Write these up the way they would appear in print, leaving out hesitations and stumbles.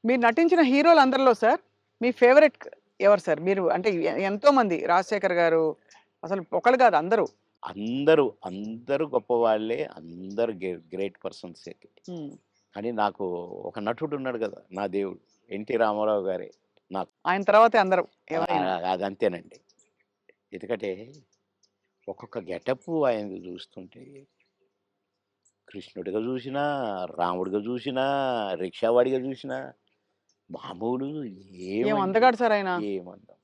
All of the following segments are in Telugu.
మీరు నటించిన హీరోలందరిలో సార్ మీ ఫేవరెట్ ఎవరు సార్? మీరు అంటే ఎంతో మంది 'రాజశేఖర్' గారు అసలు ఒకళ్ళు కాదు అందరూ. అందరూ గొప్పవాళ్ళే. అందరూ గ్రేట్ పర్సన్సే. హ్మ్. కానీ నాకు ఒక నటుడున్నాడు గదా! నా దేవుడు. 'ఎన్టీ రామారావు' గారే నాకు. ఆయన తర్వాతే అందరూ ఎవరైనా. అదంతేనండి. ఎందుకంటే ఒక్కొక్క గెటప్పు ఆయనది చూస్తుంటే కృష్ణుడిగా జూసినా, రాముడిగా జూసినా, రిక్షావాడిగా జూసినా మామూలు ఏం ఏమండి అందగాడు సార్ ఆయన. ఏమంటాం.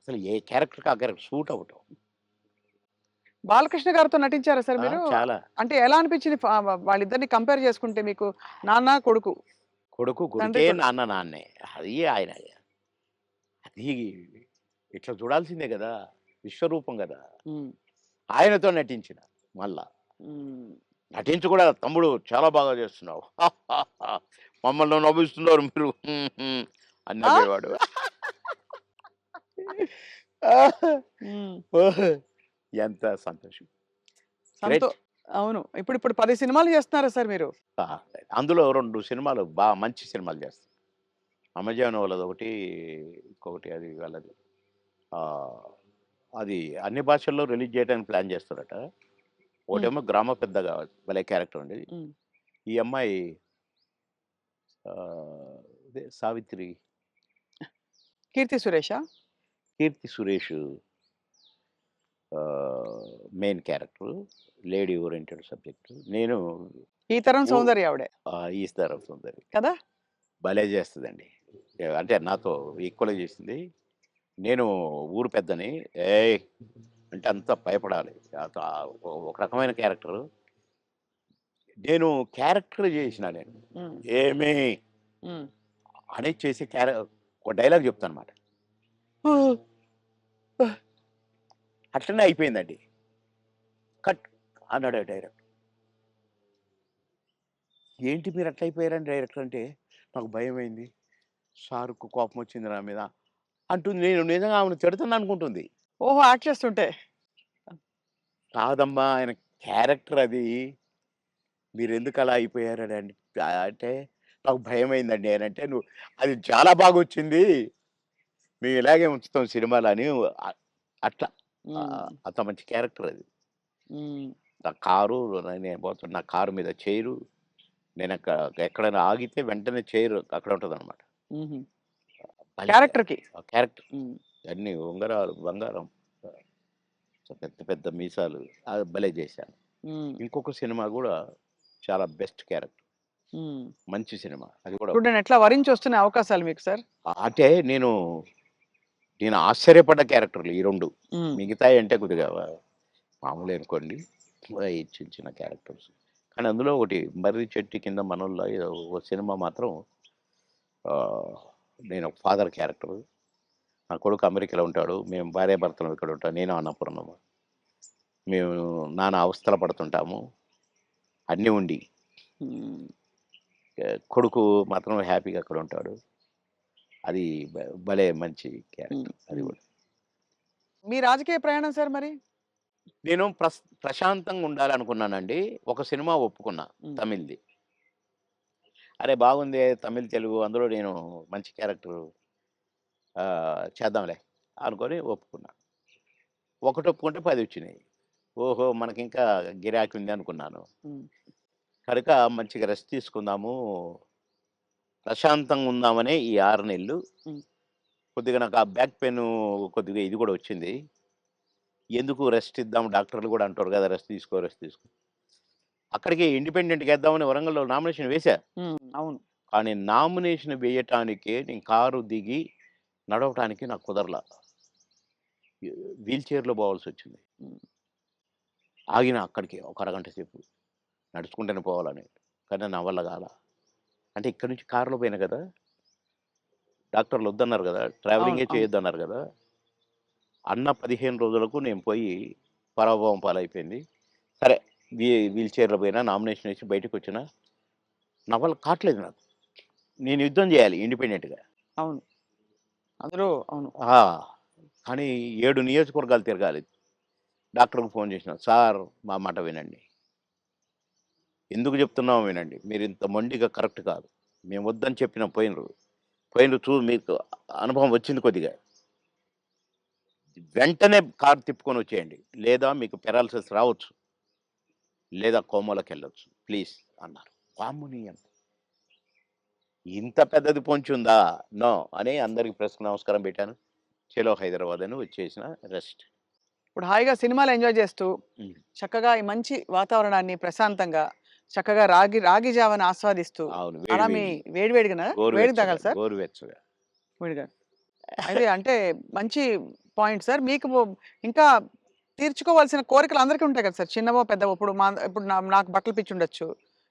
అసలు ఏ క్యారెక్టర్‌కి ఆ క్యారెక్టర్ సూట్ అవ్వటం. 'బాలకృష్ణ' గారితో నటించారా సార్ ఆ! మీరు? చాలా. అంటే ఎలా అనిపించింది వాళ్ళిద్దరిని కంపేర్ చేసుకుంటే మీకు? నాన్న, కొడుకు, కొడుకు తండ్రి కొడుకే, కొడుకు. నాన్న నాన్నే. అది ఆయన అది ఇట్లా చూడాల్సిందే గదా! విశ్వరూపం గదా! హ్మ్. ఆయనతో నటించిన మళ్ళా. హ్మ్. నటించి కూడా తమ్ముడు చాలా బాగా చేస్తున్నావు. మమ్మల్ని నవ్విస్తున్నారు మీరు. అని ఆ! నవ్వేవాడు. హ్మ్. ఓహ్! ఎంత సంతోషం. సంతో గ్రేట్. అవును. ఇప్పుడు 10 సినిమాలు చేస్తున్నారా సార్ మీరు? ఆ! అందులో 2 సినిమాలు మంచి సినిమాలు చేస్తా. అమెజాన్ వాళ్ళదొకటి, ఇంకొకటి అది వాళ్ళది. ఆహ్, అది అన్ని భాషల్లో రిలీజ్ చేయడానికి ప్లాన్ చేస్తారట. హ్మ్. ఒకటేమో గ్రామ పెద్దగా భలే క్యారెక్టర్ ఉండేది. హ్మ్. ఈ అమ్మాయి ఇదే 'సావిత్రి', 'కీర్తి సురేషా'? 'Keerthy Suresh' main character. Lady oriented subject. నేను ఈ తరం ఓ సౌందర్య ఆవిడే. ఈ తరం సుందరి. కదా! భలే చేస్తదండి. అంటే నాతో ఈక్వల్‌గా చేసింది. నేను ఊరు పెద్దని, ఏయ్! అంటే అంతా భయపడాలి. ఒక రకమైన క్యారెక్టరు. నేను క్యారెక్టర్ చేసినా నేను. హ్మ్. ఏమి హ్మ్. అని చేసే ఒక డైలాగ్ చెప్తానన్నమాట. అట్లనే అయిపోయిందండి. కట్ అన్నాడు డైరెక్టర్. ఏంటి మీరు అట్లా అయిపోయారని డైరెక్టర్ అంటే, నాకు భయమైంది. సార్‌కు కోపమొచ్చింది నా మీద అంటుంది. నేను నిజంగా ఆమెను తిడతాననుకుంటుంది. ఓహో! యాక్ట్ చేస్తుంటే. కాదమ్మా ఆయన క్యారెక్టర్ అది. మీరెందుకలా అయిపోయారని అంటే, నాకు భయమైందండి అనంటే, నువ్వు అది చాలా బాగొచ్చింది. మేము ఇలాగే ఉంచుతాం సినిమాలో అని అట్లా. హ్మ్. అంత మంచి క్యారెక్టర్ అది. హ్మ్. నా కారు నేను పోతున్నా నా కారు మీద చైరు. ఎక్కడైనా ఆగితే వెంటనే చైర్ అక్కడ ఉంటదనమాట. హుహు. భలే క్యారెక్టర్‌కి. క్యారెక్టర్. హ్మ్. అన్నీ ఉంగరాలు, బంగారం. పెద్ద పెద్ద మీసాలు. అది భలే చేశాను. హ్మ్. ఇంకొక సినిమా గూడా చాలా బెస్ట్ క్యారెక్టర్. హ్మ్. మంచి సినిమా. అది కూడా చూడండి ఎట్లా వరించొస్తున్నాయి అవకాశాలు మీకు సార్. అంటే నేను ఆశ్చర్యపడ్డ క్యారెక్టర్‌లు ఈ 2. హ్మ్. మిగతాయంటే కొద్దిగా మామూలే అనుకోండి. ఈ చిన్న చిన్న క్యారెక్టర్స్. కానీ అందులో ఒకటి 'మర్రి చెట్టు కింద మనోళ్ళ' ఏదో ఒక సినిమా మాత్రం ఆహ్, నేను ఒక ఫాదర్ క్యారెక్టరు. నా కొడుకు అమెరికాలో ఉంటాడు. మేము భార్యాభర్తలం ఇక్కడ ఉంటాం. నేను అన్నపూర్ణమ్మ. మేము నానా అవస్థలు పడుతుంటాము. అన్నీ ఉండి. హ్మ్. కొడుకు మాత్రం హ్యాపీగా అక్కడ ఉంటాడు. అది భలే మంచి హ్మ్. క్యారెక్టర్ అది హ్మ్. గూడా. మీ రాజకీయ ప్రయాణం సార్ మరి? నేను ప్రశాంతంగా ఉండాలనుకున్నానండి. ఒక సినిమా ఒప్పుకున్నా హ్మ్. తమిళ్‌ది. అరే! బాగుందే తమిళ్, తెలుగు అందులో నేను మంచి క్యారెక్టరు చేద్దాంలే అనుకోని ఒప్పుకున్నా. ఒకటి ఒప్పుకుంటే 10 వచ్చినాయి. ఓహో! మనకింకా గిరాకీ ఉంది అనుకున్నాను. హ్మ్. కనుక మంచిగా రెస్ట్ తీసుకుందాము, ప్రశాంతంగా ఉందామనే ఈ 6 నెలలు హ్మ్. కొద్దిగా నాకు ఆ బ్యాక్ పెయిను కొద్దిగా ఇది గూడా వచ్చింది. ఎందుకు రెస్ట్ ఇద్దాం డాక్టర్లు గూడా అంటారు గదా! రెస్ట్ తీసుకో, రెస్ట్ తీసుకో. అక్కడికి ఇండిపెండెంట్‌గా ఏద్దామని వరంగల్‌లో నామినేషన్ వేశా. హ్మ్. అవును. కానీ నామినేషన్ వేయటానికే నేను కారు దిగి నడవటానికి నాకు కుదరల. వీల్ చైర్‌లో పోవాల్సొచ్చింది. హ్మ్. ఆగిన అక్కడికి ఒక అరగంట సేపు. నడుచుకుంటూనే పోవాలని. కానీ నా వల్ల గాల. అంటే ఇక్కడి నుంచి కారులో పోయినా గదా! డాక్టర్లు వద్దన్నారు గదా! అవును. ట్రావెలింగే అవును. చేయొద్దన్నారు గదా! అన్న 15 రోజులకు నేను పోయి పరాభవం పాలైపోయింది. సరే వీల్ చైర్‌లో పోయినా, నామినేషన్ ఏసి బయటకొచ్చినా, నా వల్ల కాట్లేదు నాకు. నేను యుద్ధం జేయాలి ఇండిపెండెంట్‌గా. అవును. అందులో అవును. ఆ! కానీ 7 నియోజకవర్గాలు తిరగాలి. డాక్టర్‌కి ఫోన్ చేసినా, "సార్ మా మాట వినండి. ఎందుకు చెప్తున్నామో వినండి. మీరింత మొండిగా కరెక్ట్ కాదు. మేము వద్దని చెప్పినా పోయినరు. మీకు అనుభవం వచ్చింది కొద్దిగా. వెంటనే కారు తిప్పుకొని వచ్చేయండి. లేదా మీకు పెరాలిసిస్ రావచ్చు. లేదా కోమాలోకెళ్ళొచ్చు. ప్లీజ్ అన్నారు. వామ్మో! ఇంత పెద్దది పొంచుందా? నో అని అందరికి ప్రెస్‌కి నమస్కారం పెట్టాను. చలో హైదరాబాద్ అని వచ్చేసిన రెస్ట్. ఇప్పుడు హాయిగా సినిమాలు ఎంజాయ్ చేస్తూ, హ్మ్. చక్కగా ఈ మంచి వాతావరణాన్ని ప్రశాంతంగా, చక్కగా రాగి రాగి జావని ఆస్వాదిస్తూ, అవును. అలా మీ వేడి వేడిగానా? వేడిగా గోరువెచ్చగా, తాగాలా సార్? గోరువెచ్చగా. వేడిగా. అయితే అంటే మంచి పాయింట్ సార్. మీకు ఇంకా తీర్చుకోవాల్సిన కోరికలు అందరికీ ఉంటాయి కదా సార్! చిన్నవో, పెద్దవో ఇప్పుడు నాకు బట్టలు పిచ్చుండొచ్చు.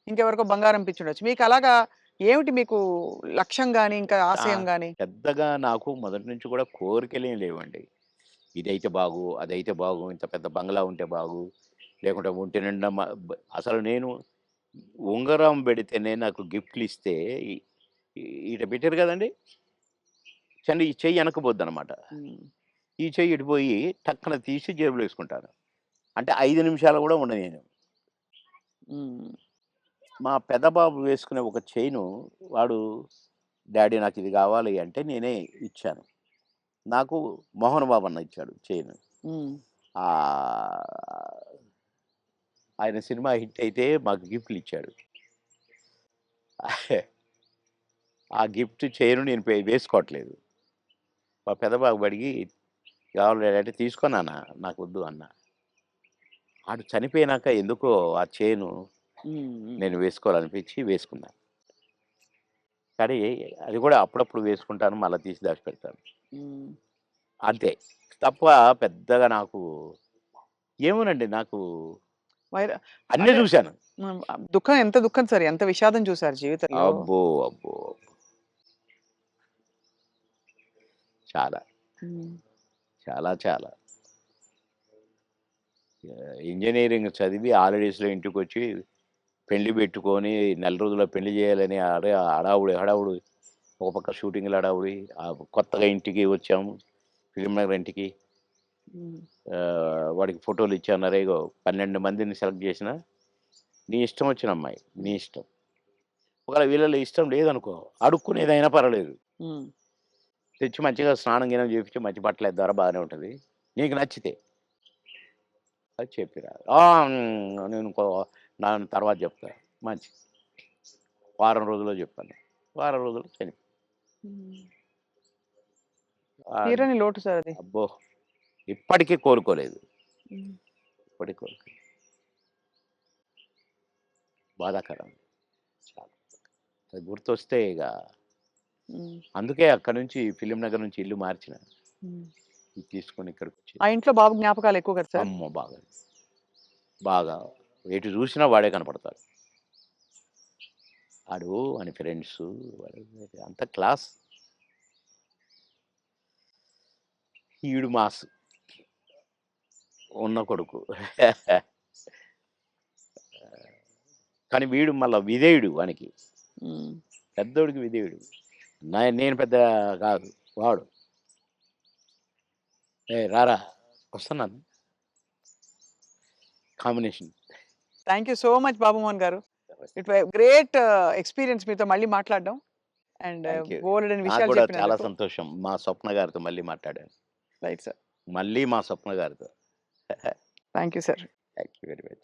ఇంకెవరికో బంగారం పిచ్చుండొచ్చు. మీకు అలాగా ఏమిటి మీకు లక్ష్యం గాని, ఇంకా ఆ! ఆశయం గాని? పెద్దగా నాకు మొదటి నుంచి కూడా కోరికలేం లేవండి. ఇదైతే బాగు, అదైతే బాగు, ఇంత పెద్ద బంగ్లా ఉంటే బాగు, లేకుంటే ఒంటి నిండా అసలు నేను ఉంగరం పెడితేనే నాకు గిఫ్ట్‌లిస్తే ఇ ఈడ పెట్టారు కదండీ! ఈ చెయ్యి వెనక్కిపోద్దనమాట. హ్మ్. ఈ చెయ్యి ఇటు పోయి టక్కన తీసి జేబులో యేసుకుంటాను. అంటే 5 నిమిషాలు గూడా ఉండనియను. హ్మ్. మా పెద్ద బాబు వేసుకునే ఒక చైను వాడు డ్యాడీ నాకిది గావాలి అంటే నేనే ఇచ్చాను. నాకు మోహన్ బాబు అన్న ఇచ్చాడు చైను. హ్మ్. ఆహ్, ఆయన సినిమా హిట్ అయితే మాకు గిఫ్ట్‌లిచ్చాడు. ఆ గిఫ్ట్ చైను నేను వేసుకోవట్లేదు. మా పెద్ద బాబు అడిగి "కావాలి డాడీ" అంటే "తీసుకో నాన్న నాకొద్దు" అన్నా. ఆడు చనిపోయినాక ఎందుకో ఆ చైను హ్మ్. హ్మ్. నేను వేసుకోవాలనిపించి వేసుకున్నా. కానీ అది కూడా అప్పుడప్పుడు వేసుకుంటాను. మళ్ళా తీసి దాచిపెడతాను. హ్మ్. అంతే. తప్ప పెద్దగా నాకు ఏమోనండి నాకు వైర అన్నీ అంటే చూశాను. హ్మ్. దుఃఖం ఎంత దుఃఖం సార్. ఎంత విషాదం చూసారు జీవితంలో. అబ్బో! అబ్బో! చాలా. హ్మ్. చాలా చాలా. ఇంజినీరింగ్ చదివి హాలిడేస్‌లో ఇంటికొచ్చి పెళ్లి పెట్టుకొని నెల రోజుల్లో పెళ్లి చేయాలని హడావుడి, హడావుడి. ఒక పక్క షూటింగ్‌ల హడావుడి. కొత్తగా ఇంటికి వచ్చాము. ఫిల్మ్ నగర్ ఇంటికి. హ్మ్. వాడికి ఫోటోలు ఇచ్చన్నారు. ఇగో 12 మందిని సెలెక్ట్ చేసినా, నీ ఇష్టం వచ్చిన అమ్మాయి. నీ ఇష్టం. ఒకవేళ వీళ్ళలో ఇష్టం లేదనుకో, అడుక్కునేదైనా పర్వాలేదు. హ్మ్. తెచ్చి మంచిగా స్నానం గినం చేపించి మంచి బట్టలేద్దారా బాగానే ఉంటది. నీకు నచ్చితే అది చెప్పిరా. నేను దాని తర్వాత చెప్తా. మంచిది. వారం రోజుల్లో చెప్పాను. వారం రోజుల్లో హ్మ్. ఆహ్, తీరని లోటు సార్ అది. అబ్బో! ఇప్పటికి కోలుకోలేదు. హ్మ్. ఇప్పటికి బాధాకరం. చాలా. అది గుర్తొస్తే ఇగ హ్మ్. అందుకే అక్కడి నుంచి ఫిల్మ్ నగర్ నుంచి ఇల్లు మార్చిన. హ్మ్. ఇది తీసుకొని ఇక్కడికొచ్చిన. ఆ ఇంట్లో బాబు జ్ఞాపకాలు ఎక్కువ కదా సార్? అమ్మో! బాగా. బాగా. ఎటు చూసినా వాడే కనపడతాడు. ఆడు వాని ఫ్రెండ్సు అంతా క్లాస్. ఈడు మాస్. ఉన్న కొడుకు. కానీ వీడు మళ్ళా విధేయుడు వానికి. హ్మ్. పెద్దోడికి విధేయుడు. నేను పెద్ద కాదు. వాడు. "ఏయ్! రారా వస్తున్నాను." Combination. Thank you so much Babu Mohan గారు. ఇట్ వై గ్రేట్ ఎక్స్‌పీరియన్స్ మీతో మళ్ళీ మాట్లాడడం. And thank you. బోలెడన్ని నాకు విషయాలు కూడా చాలా చెప్పినందుకు. సంతోషం. మా స్వప్న గారితో మళ్ళీ మాట్లాడాను. Right sir. మళ్ళీ మా స్వప్న గారితో. Thank you sir. Thank you very much.